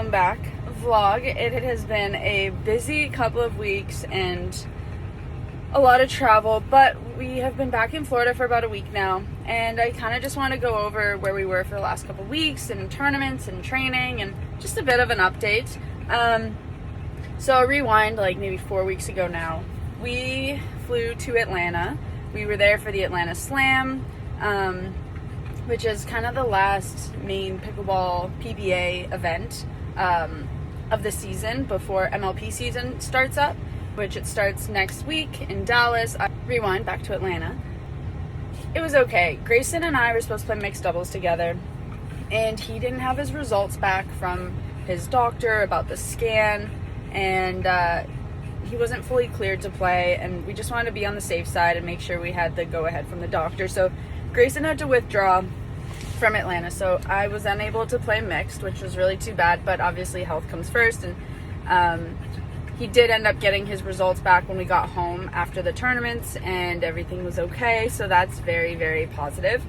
welcome back vlog. It has been a busy couple of weeks and a lot of travel, but we have been back in Florida for about a week now, and I kind of just want to go over where we were for the last couple of weeks and tournaments and training and just a bit of an update. So I'll rewind like maybe 4 weeks ago now. We flew to Atlanta. We were there for the Atlanta Slam, which is kind of the last main pickleball PPA event of the season before MLP season starts up, which it starts next week in Dallas. I rewind back to Atlanta. It was okay. Grayson and I were supposed to play mixed doubles together, and he didn't have his results back from his doctor about the scan, and he wasn't fully cleared to play, and we just wanted to be on the safe side and make sure we had the go-ahead from the doctor. So Grayson had to withdraw from Atlanta, so I was unable to play mixed, which was really too bad, but obviously health comes first, and he did end up getting his results back when we got home after the tournaments, and everything was okay, so that's very, very positive.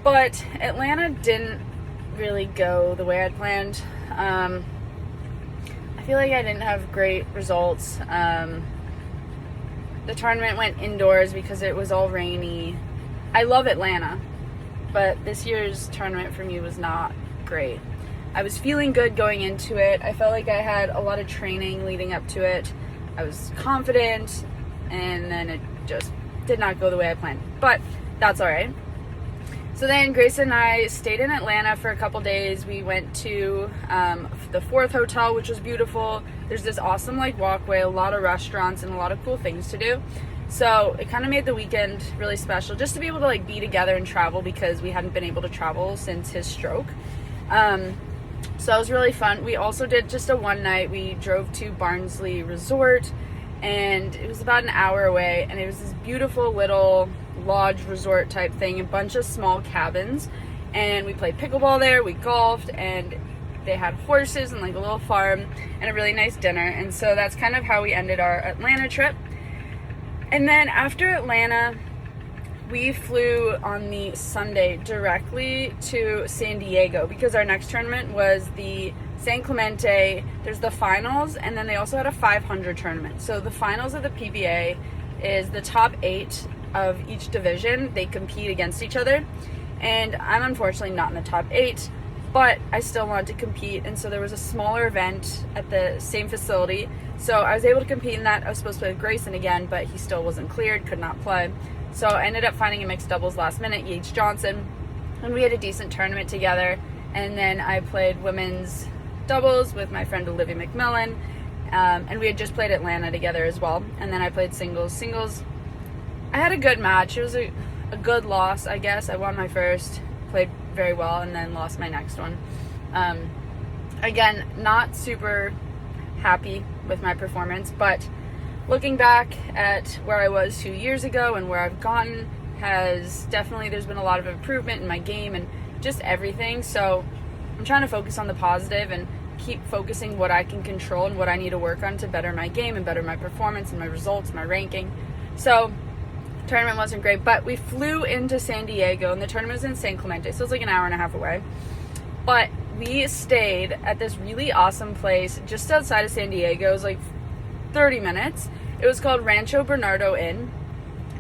But Atlanta didn't really go the way I'd planned. I feel like I didn't have great results. The tournament went indoors because it was all rainy. I love Atlanta, but this year's tournament for me was not great. I was feeling good going into it. I felt like I had a lot of training leading up to it. I was confident, and then it just did not go the way I planned. But that's all right. So then Grace and I stayed in Atlanta for a couple days. We went to the Fourth Hotel, which was beautiful. There's this awesome like walkway, a lot of restaurants, and a lot of cool things to do. So it kind of made the weekend really special, just to be able to like be together and travel, because we hadn't been able to travel since his stroke. So it was really fun. We also did just a one night. We drove to Barnsley Resort, and it was about an hour away, and it was this beautiful little lodge resort type thing, a bunch of small cabins, and we played pickleball there, we golfed, and they had horses and like a little farm and a really nice dinner. And so that's kind of how we ended our Atlanta trip. And then after Atlanta, we flew on the Sunday directly to San Diego, because our next tournament was the San Clemente. There's the finals, and then they also had a 500 tournament. So the finals of the PPA is the top 8 of each division. They compete against each other, and I'm unfortunately not in the top 8, but I still wanted to compete, and so there was a smaller event at the same facility, so I was able to compete in that. I was supposed to play with Grayson again, but he still wasn't cleared, could not play. So I ended up finding a mixed doubles last minute, Yates Johnson, and we had a decent tournament together. And then I played women's doubles with my friend Olivia McMillan, and we had just played Atlanta together as well. And then I played singles. Singles, I had a good match. It was a good loss, I guess. I won my first, played very well, and then lost my next one. Again, not super happy with my performance, but looking back at where I was 2 years ago and where I've gotten, there's been a lot of improvement in my game and just everything. So I'm trying to focus on the positive and keep focusing what I can control and what I need to work on to better my game and better my performance and my results, my ranking. So tournament wasn't great, but we flew into San Diego, and the tournament was in San Clemente, so it's like an hour and a half away. But we stayed at this really awesome place just outside of San Diego. It was like 30 minutes. It was called Rancho Bernardo Inn,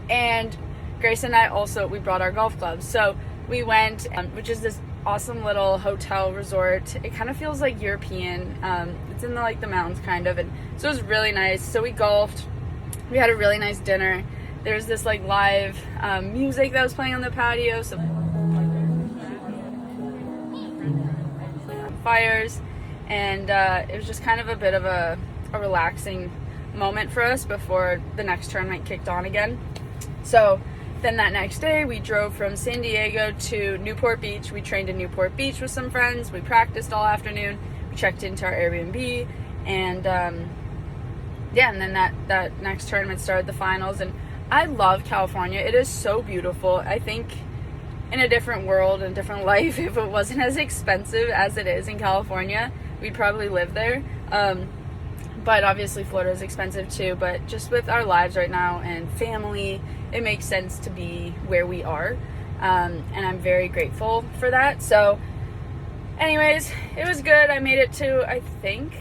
and Grace and I also, we brought our golf clubs. So we went, which is this awesome little hotel resort. It kind of feels like European. It's in the mountains kind of, and so it was really nice. So we golfed. We had a really nice dinner. There's this like live music that was playing on the patio. So fires, and it was just kind of a bit of a relaxing moment for us before the next tournament kicked on again. So then that next day we drove from San Diego to Newport Beach. We trained in Newport Beach with some friends. We practiced all afternoon. We checked into our Airbnb, and and then that next tournament started, the finals. And I love California. It is so beautiful. I think in a different world and different life, if it wasn't as expensive as it is in California, we'd probably live there. But obviously Florida is expensive too, but just with our lives right now and family, it makes sense to be where we are. And I'm very grateful for that. So Anyways, it was good. I made it to, I think,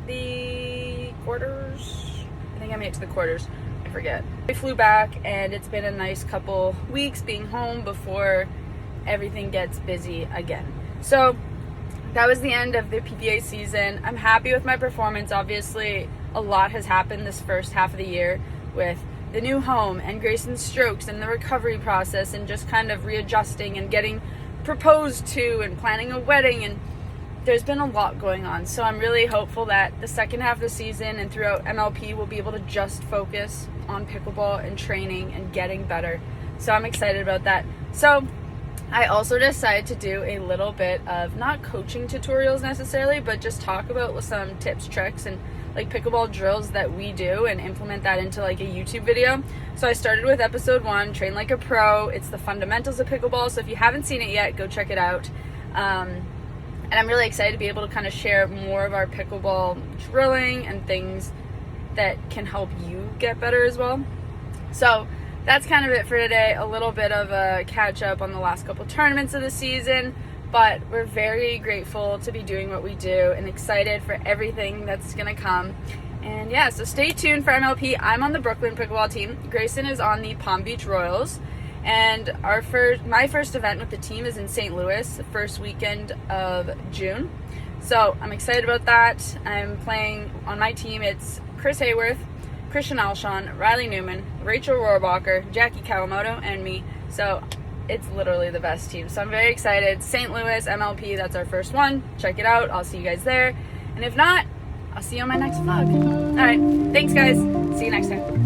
the quarters. I think I made it to the quarters. I forget. We flew back, and it's been a nice couple weeks being home before everything gets busy again. So that was the end of the PPA season. I'm happy with my performance. Obviously, a lot has happened this first half of the year with the new home and Grayson's strokes and the recovery process and just kind of readjusting and getting proposed to and planning a wedding, and there's been a lot going on. So I'm really hopeful that the second half of the season and throughout MLP we'll be able to just focus on pickleball and training and getting better. So I'm excited about that. So I also decided to do a little bit of not coaching tutorials necessarily, but just talk about some tips, tricks, and like pickleball drills that we do and implement that into like a YouTube video. So I started with episode 1, Train Like a Pro. It's the fundamentals of pickleball. So if you haven't seen it yet, go check it out. And I'm really excited to be able to kind of share more of our pickleball drilling and things that can help you get better as well. So that's kind of it for today. A little bit of a catch up on the last couple tournaments of the season, but we're very grateful to be doing what we do and excited for everything that's going to come. And yeah, so stay tuned for MLP. I'm on the Brooklyn pickleball team. Grayson is on the Palm Beach Royals. And my first event with the team is in St. Louis, the first weekend of June. So I'm excited about that. I'm playing on my team. It's Chris Hayworth, Christian Alshon, Riley Newman, Rachel Rohrbacher, Jackie Kawamoto, and me. So it's literally the best team. So I'm very excited. St. Louis, MLP, that's our first one. Check it out. I'll see you guys there. And if not, I'll see you on my next vlog. All right. Thanks, guys. See you next time.